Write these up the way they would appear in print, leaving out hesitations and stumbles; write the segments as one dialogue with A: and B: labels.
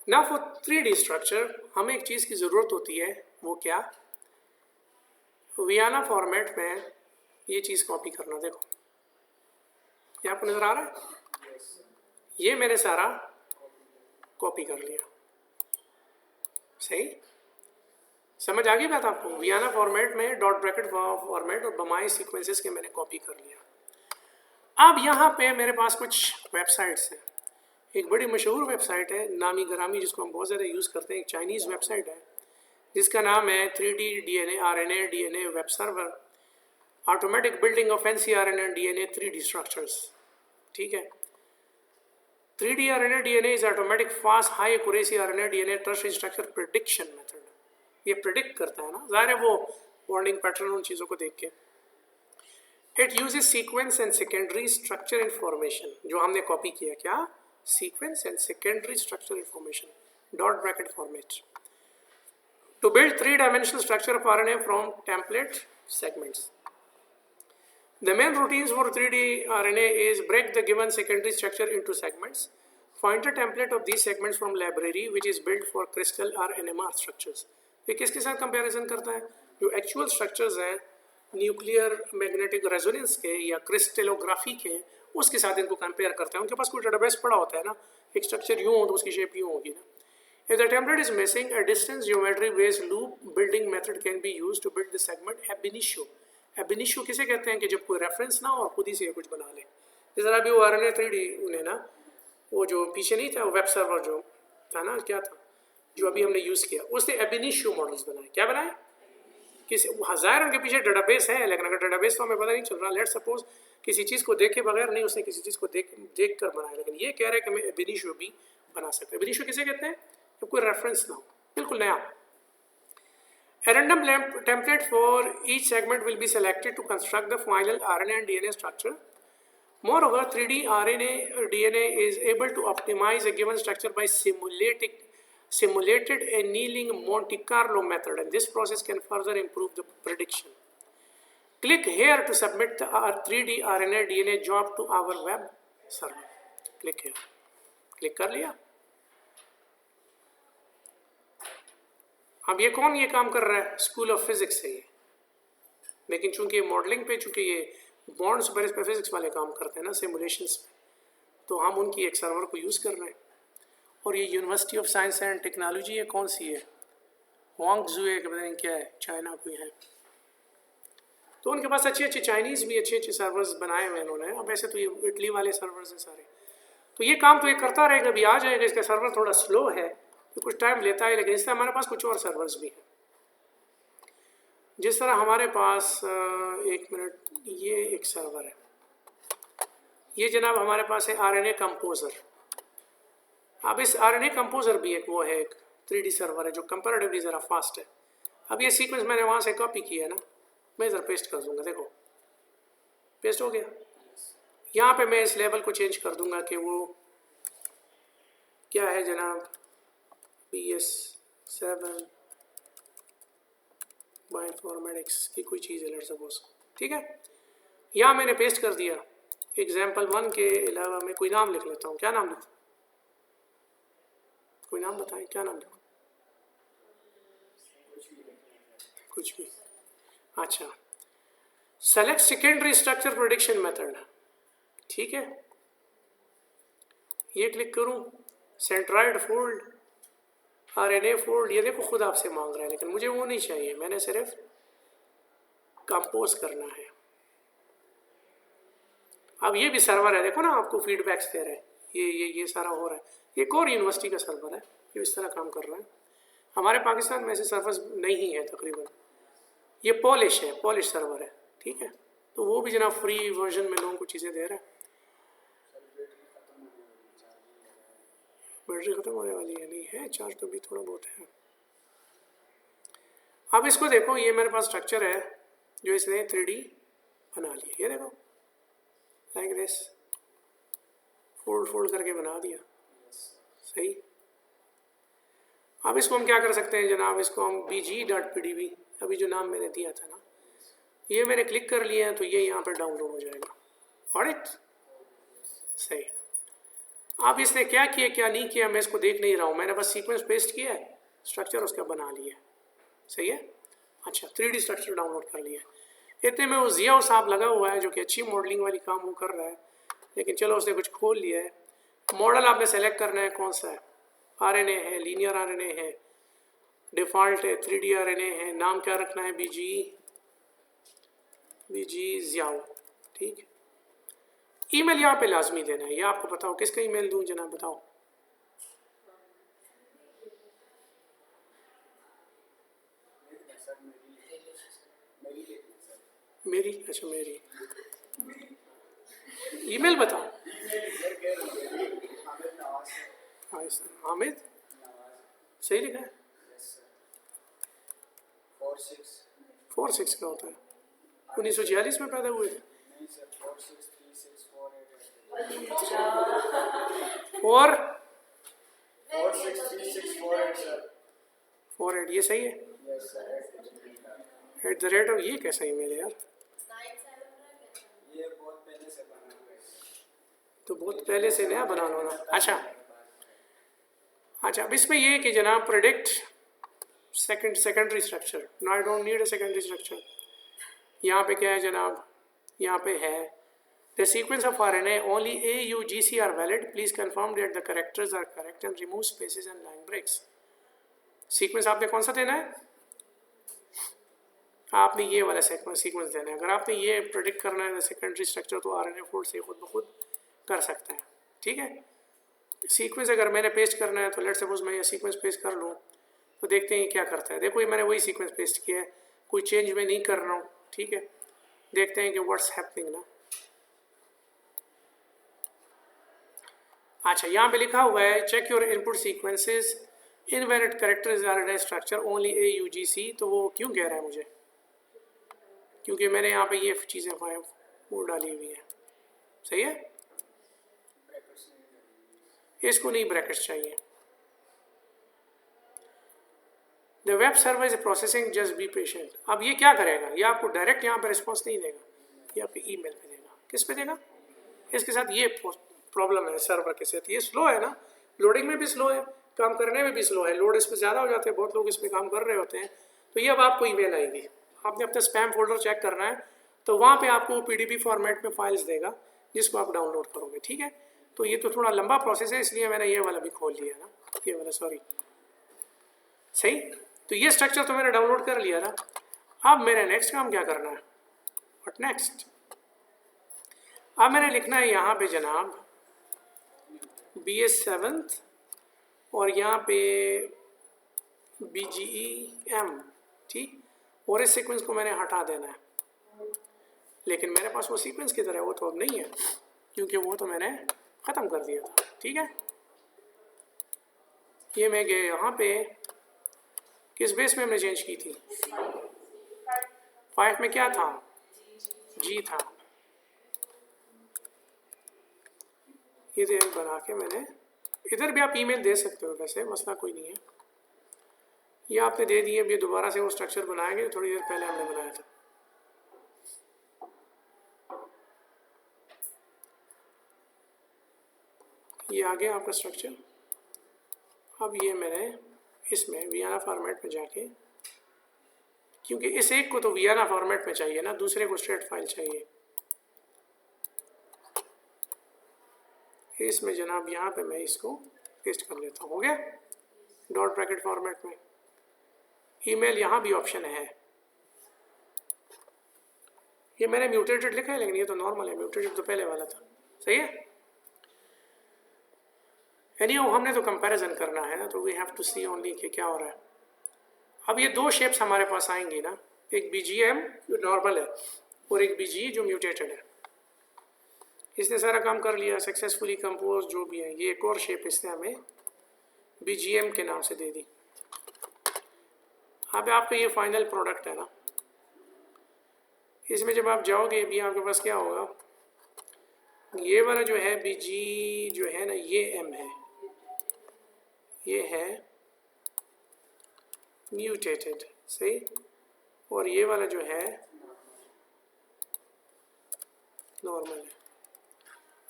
A: ना for 3D structure हमें एक चीज़ की ज़रूरत होती है, वो क्या, वियाना फॉर्मेट में ये चीज़ कॉपी करना। देखो ये आपको नज़र आ रहा है, ये मैंने सारा कॉपी कर लिया। सही समझ आ गई बात आपको? वियाना फॉर्मेट में डॉट ब्रैकेट फॉर्मेट और बमाई सीक्वेंसेस के मैंने कॉपी कर लिया। अब यहाँ पे मेरे पास कुछ वेबसाइट्स हैं। एक बड़ी मशहूर वेबसाइट है, नामी गरामी, जिसको हम बहुत ज़्यादा यूज़ करते हैं, एक चाइनीज़ वेबसाइट है जिसका नाम है 3D DNA RNA DNA web server, automatic building of NC-RNA DNA 3D structures. ठीक है, 3D RNA DNA is automatic fast high accuracy RNA DNA tertiary structure prediction method. ये प्रिडिक्ट करता है ना, ज़ाहिर है वो बॉन्डिंग पैटर्न उन चीज़ों को देख के। It uses sequence and secondary structure information, जो हमने कॉपी किया, क्या, sequence and secondary structure information dot bracket format to build three-dimensional structure of RNA from template segments. The main routines for 3D RNA is break the given secondary structure into segments, find the template of these segments from library which is built for crystal or NMR structures. ये किसके साथ comparison करता है? जो actual structures हैं nuclear magnetic resonance के या crystallography के, उसके साथ इनको कंपेयर करता है। उनके पास कोई डेटाबेस पड़ा होता है ना, एक स्ट्रक्चर यूँ हो तो उसकी शेप यूँ होगी ना। If the template is missing, a distance geometry-based loop building method can be used to build the segment ab initio. Ab initio किसे कहते हैं कि जब कोई रेफरेंस ना हो और खुद ही से कुछ बना ले। जिस तरह अभी वो RNA 3D उन्हें ना, वो जो पीछे नहीं था वो वेब सर्वर जो था ना, क्या था जो अभी हमने यूज़ किया, उसने ab initio मॉडल्स बनाए। क्या बनाए? किसी हज़ार उनके पीछे डेटाबेस है, लेकिन अगर डेटाबेस तो हमें पता नहीं चल रहा। लेट सपोज किसी चीज़ को देखे बगैर नहीं, उसने किसी चीज़ को देख कर बनाया, लेकिन ये कह रहे हैं कि मैं ab initio भी बना सकते हैं। ab initio किसे कहते हैं? जब कोई रेफरेंस ना हो, बिल्कुल नया। A random template for each segment will be selected to construct the final RNA and DNA structure. Moreover, 3D RNA DNA is able to optimize a given structure by simulated annealing Monte Carlo method, and this process can further improve the prediction. Click here to submit the 3D RNA DNA job to our web server. Click here. Click कर लिया। अब ये कौन ये काम कर रहा है? स्कूल ऑफ फिजिक्स है ये, लेकिन चूंकि ये मॉडलिंग पे, चूंकि ये बॉन्ड्स पर इस पर फिजिक्स वाले काम करते हैं ना सिमुलेशंस में, तो हम उनकी एक सर्वर को यूज़ कर रहे हैं। और ये university of science and technology है, कौन सी है, हुआंगजू है कि पता नहीं क्या है, चाइना कोई है। तो उनके पास अच्छे अच्छे चाइनीज़ भी अच्छे अच्छे सर्वर्स बनाए हुए उन्होंने। अब वैसे तो ये इटली वाले सर्वर्स हैं सारे, तो ये काम तो ये करता रहेगा, अभी आ जाएगा। इसका सर्वर थोड़ा स्लो है तो कुछ टाइम लेता है, लेकिन इससे हमारे पास कुछ और सर्वर्स भी हैं। जिस तरह हमारे पास एक मिनट, ये एक सर्वर है, ये जनाब हमारे पास है RNA कंपोजर। अब इस RNA कंपोजर भी एक वो है, एक 3D सर्वर है जो कंपैरेटिवली ज़रा फास्ट है। अब ये सीक्वेंस मैंने वहाँ से कॉपी किया है ना, मैं इधर पेस्ट कर दूँगा। देखो पेस्ट हो गया। यहाँ पे मैं इस लेवल को चेंज कर दूँगा कि वो क्या है जनाब, PS7 बायोइन्फॉर्मेटिक्स की कोई चीज़ है, लेट्स सपोज। ठीक है, यहाँ मैंने पेस्ट कर दिया। एग्जाम्पल 1 के अलावा मैं कोई नाम लिख लेता हूँ। क्या नाम लिखूँ? कोई नाम बताएं, क्या नाम लिखूँ? कुछ भी। अच्छा, select secondary structure prediction method. ठीक है, ये क्लिक करूँ, सेंट्रॉइड फोल्ड, RNA फोल्ड, ये देखो खुद आपसे मांग रहा है, लेकिन मुझे वो नहीं चाहिए, मैंने सिर्फ कंपोज करना है। अब ये भी सर्वर है, देखो ना आपको फीडबैक्स दे रहे हैं, ये सारा हो रहा है। ये एक और यूनिवर्सिटी का सर्वर है जो इस तरह काम कर रहा है। हमारे पाकिस्तान में ऐसे सर्वर्स नहीं है तकरीबन। ये पॉलिश है, पॉलिश सर्वर है। ठीक है, तो वो भी जनाब फ्री वर्जन में लोगों को चीज़ें दे रहा है। बैटरी ख़त्म होने वाली है? नहीं है, चार्ज तो भी थोड़ा बहुत है। अब इसको देखो, ये मेरे पास स्ट्रक्चर है जो इसने 3D बना लिया। ये देखो लाइक दिस, फोल्ड करके बना दिया। सही। अब इसको हम क्या कर सकते हैं जनाब, इसको हम bg.pdb, अभी जो नाम मैंने दिया था ना, ये मैंने क्लिक कर लिया है तो ये यहाँ पर डाउनलोड हो जाएगा। ऑलराइट, सही। अब इसने क्या किया क्या नहीं किया मैं इसको देख नहीं रहा हूँ, मैंने बस सीक्वेंस पेस्ट किया है, स्ट्रक्चर उसका बना लिया। सही है। अच्छा 3D स्ट्रक्चर डाउनलोड कर लिया। इतने में वो जिया साहब लगा हुआ है जो कि अच्छी मॉडलिंग वाली काम वो कर रहा है, लेकिन चलो उसने कुछ खोल लिया है। मॉडल आपने सेलेक्ट करना है कौन सा है, RNA है, लीनियर RNA है, डिफ़ॉल्ट है, 3D RNA है, नाम क्या रखना है, बीजी जियाओ। ठीक। ईमेल यहाँ पे लाजमी देना है, ये आपको बताओ किसका ईमेल दूँ जनाब, बताओ। मेरी, अच्छा मेरी ईमेल बताओ। हामिद सही लिखा है। 46 का होता है, 1946 में पैदा हुए थे। 48 ये सही है। @ ये कैसा ईमेल है यार, तो बहुत पहले से नया बना लो ना। अच्छा अब इसमें ये है कि जनाब predict secondary structure, no I don't need a secondary structure. यहाँ पे क्या है जनाब, यहाँ पे है the sequence of RNA only AUGC are valid, please confirm that the characters are correct and remove spaces and line breaks. Sequence आपने कौन सा देना है, आपने ये वाला सीक्वेंस देना है। अगर आपने ये प्रेडिक्ट करना है सेकेंडरी स्ट्रक्चर तो RNA फोल्ड से खुद ब खुद कर सकता है। ठीक है। सीक्वेंस अगर मैंने पेस्ट करना है तो लेट्स सपोज मैं ये सीक्वेंस पेस्ट कर लूँ तो देखते हैं क्या करता है। देखो ये मैंने वही सीक्वेंस पेस्ट किया है, कोई चेंज मैं नहीं कर रहा हूँ। ठीक है, देखते हैं कि व्हाट्स हैपनिंग ना। अच्छा यहाँ पे लिखा हुआ है check your input sequences invalid characters are in structure only AUGC। तो वो क्यों कह रहा है मुझे, क्योंकि मैंने यहाँ पे ये चीज़ें वो डाली हुई हैं। सही है, इसको नहीं ब्रैकेट्स चाहिए। The web server is processing, just be patient. अब ये क्या करेगा, ये आपको डायरेक्ट यहाँ पे रिस्पॉन्स नहीं देगा, ये आपके ईमेल पे देगा। किस पे देगा, इसके साथ ये प्रॉब्लम है सर्वर के साथ, ये स्लो है ना, लोडिंग में भी स्लो है, काम करने में भी स्लो है, लोड इस पर ज़्यादा हो जाते हैं, बहुत लोग इस पर काम कर रहे होते हैं। तो ये अब आपको ईमेल आएगी, आपने अपना स्पैम फोल्डर चेक करना है, तो वहाँ पे आपको PDB फॉर्मेट में फाइल्स देगा जिसको आप डाउनलोड करोगे। ठीक है, तो ये तो थोड़ा लंबा प्रोसेस है, इसलिए मैंने ये वाला भी खोल लिया ना, ये वाला सॉरी। सही, तो ये स्ट्रक्चर तो मैंने डाउनलोड कर लिया ना। अब मेरे नेक्स्ट काम क्या करना है, व्हाट नेक्स्ट। अब मैंने लिखना है यहाँ पे जनाब BS 7th और यहाँ पे BGEM। ठीक, और इस सीक्वेंस को मैंने हटा देना है, लेकिन मेरे पास वो सीक्वेंस किधर है, वो तो अब नहीं है क्योंकि वो तो मैंने ख़त्म कर दिया था। ठीक है, ये मैं गए यहाँ पे किस बेस में हमने चेंज की थी, 5 में क्या था, G था। ये तो बना के मैंने, इधर भी आप ईमेल दे सकते हो वैसे, मसला कोई नहीं है। ये आपने दे दिए, अब ये दोबारा से वो स्ट्रक्चर बनाएंगे थोड़ी देर पहले हमने बनाया था। ये आ गया आपका स्ट्रक्चर। अब ये मैंने इसमें वियाना फॉर्मेट में जाके, क्योंकि इस एक को तो वियाना फॉर्मेट में चाहिए ना, दूसरे को स्ट्रेट फाइल चाहिए। इसमें जनाब यहाँ पे मैं इसको पेस्ट कर लेता हूँ, हो गया डॉट ब्रैकेट फॉर्मेट में। ईमेल यहाँ भी ऑप्शन है, ये मैंने म्यूटेटेड लिखा है लेकिन ये तो नॉर्मल है, म्यूटेटेड तो पहले वाला था। सही है, एनीहाउ हमने तो कंपैरिजन करना है ना, तो we have to see only कि क्या हो रहा है। अब ये दो शेप्स हमारे पास आएंगी ना, एक BGM जो नॉर्मल है और एक BGE जो म्यूटेटेड है। इसने सारा काम कर लिया, सक्सेसफुली कंपोज जो भी है। ये एक और शेप इसने हमें BGM के नाम से दे दी। अब आपका ये फाइनल प्रोडक्ट है ना, इसमें जब आप जाओगे भी आपके पास क्या होगा, ये वाला जो है BG जो है ना, ये M है, ये है म्यूटेटेड। सही, और ये वाला जो है नॉर्मल है।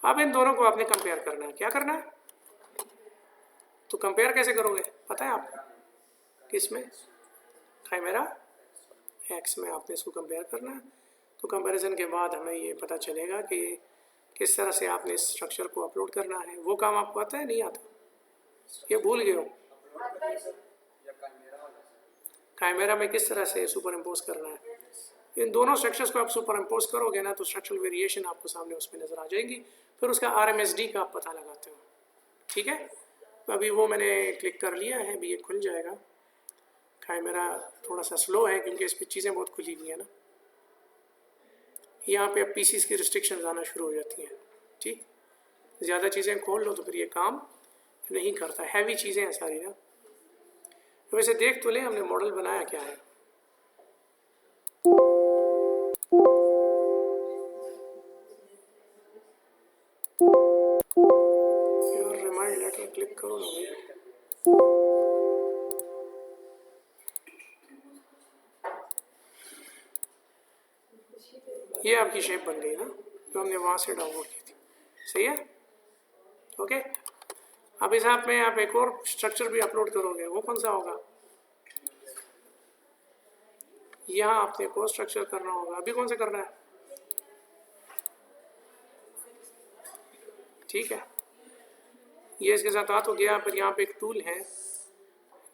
A: अब इन दोनों को आपने कंपेयर करना है। क्या करना है, तो कंपेयर कैसे करोगे पता है आपको? किसमें? काइमेरा एक्स में आपने इसको कंपेयर करना है। तो कंपैरिजन के बाद हमें ये पता चलेगा कि किस तरह से आपने इस स्ट्रक्चर को अपलोड करना है। वो काम आपको आता है नहीं आता? ये भूल गए हो? काइमेरा में किस तरह से सुपर इम्पोज करना है। इन दोनों स्ट्रक्चर्स को आप सुपर इम्पोज करोगे ना तो स्ट्रक्चरल वेरिएशन आपको सामने उसमें नज़र आ जाएंगी। फिर उसका RMSD का आप पता लगाते हो। ठीक है, तो अभी वो मैंने क्लिक कर लिया है, अभी ये खुल जाएगा। काइमेरा थोड़ा सा स्लो है क्योंकि इस पर चीज़ें बहुत खुली हुई हैं ना। यहाँ पे अब पीसीस की रिस्ट्रिक्शंस आना शुरू हो जाती हैं। ठीक, ज़्यादा चीज़ें खोल लो तो फिर ये काम नहीं करता, हैवी चीज़ें हैं सारी ना। तो वैसे देख तो ले हमने मॉडल बनाया क्या है। यार रिमाइंड लेटर क्लिक करो ना भैया। ये आपकी शेप बन गई ना जो हमने वहाँ से डाउनलोड की थी। सही है, ओके। अब इस ऐप में आप एक और स्ट्रक्चर भी अपलोड करोगे, वो कौन सा होगा? यहाँ आपने एक और स्ट्रक्चर करना होगा। अभी कौन सा करना है? ठीक है, ये इसके साथ हो गया। फिर यहाँ पे एक टूल है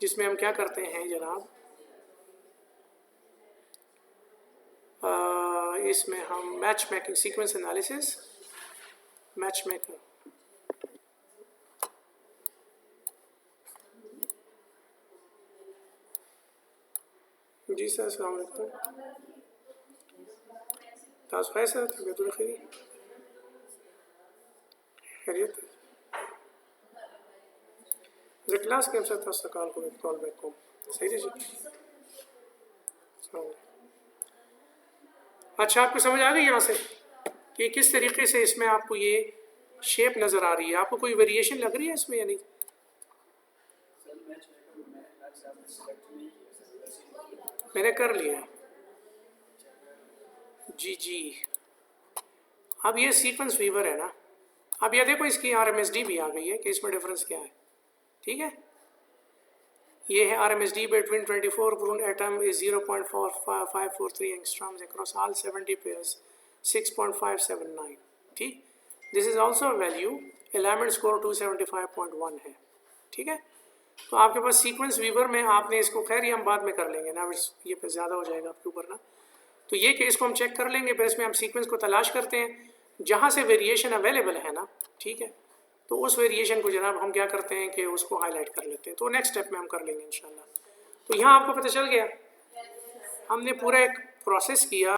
A: जिसमें हम क्या करते हैं जनाब, इसमें हम match making, sequence analysis, match making. जी सर, अस्सलाम वालेकुम। ताज़ खाए सर, तबीयत खैरी, खैरियत। क्लास के साथ कॉल बैक को सही जी। अच्छा, आपको समझ आ गई यहाँ से कि किस तरीके से इसमें आपको ये शेप नज़र आ रही है? आपको कोई वेरिएशन लग रही है इसमें या नहीं? मैंने कर लिया जी जी। अब ये सीक्वेंस वीवर है ना। अब ये देखो इसकी RMSD भी आ गई है कि इसमें डिफरेंस क्या है। ठीक है, ये है RMSD between 24 prune atom is 0.4543 angstroms across all 70 pairs, 6.579। ठीक, this is also value, alignment score 275.1 है। ठीक है, तो आपके पास सीक्वेंस वीवर में आपने इसको, खैर ये हम बाद में कर लेंगे ना, ये फिर ज़्यादा हो जाएगा आपके ऊपर ना। तो ये कि इसको हम चेक कर लेंगे, फिर इसमें हम सीक्वेंस को तलाश करते हैं जहाँ से वेरिएशन अवेलेबल है ना। ठीक है, तो उस वेरिएशन को जनाब हम क्या करते हैं कि उसको हाईलाइट कर लेते हैं। तो नेक्स्ट स्टेप में हम कर लेंगे इंशाल्लाह। तो यहाँ आपको पता चल गया हमने पूरा एक प्रोसेस किया।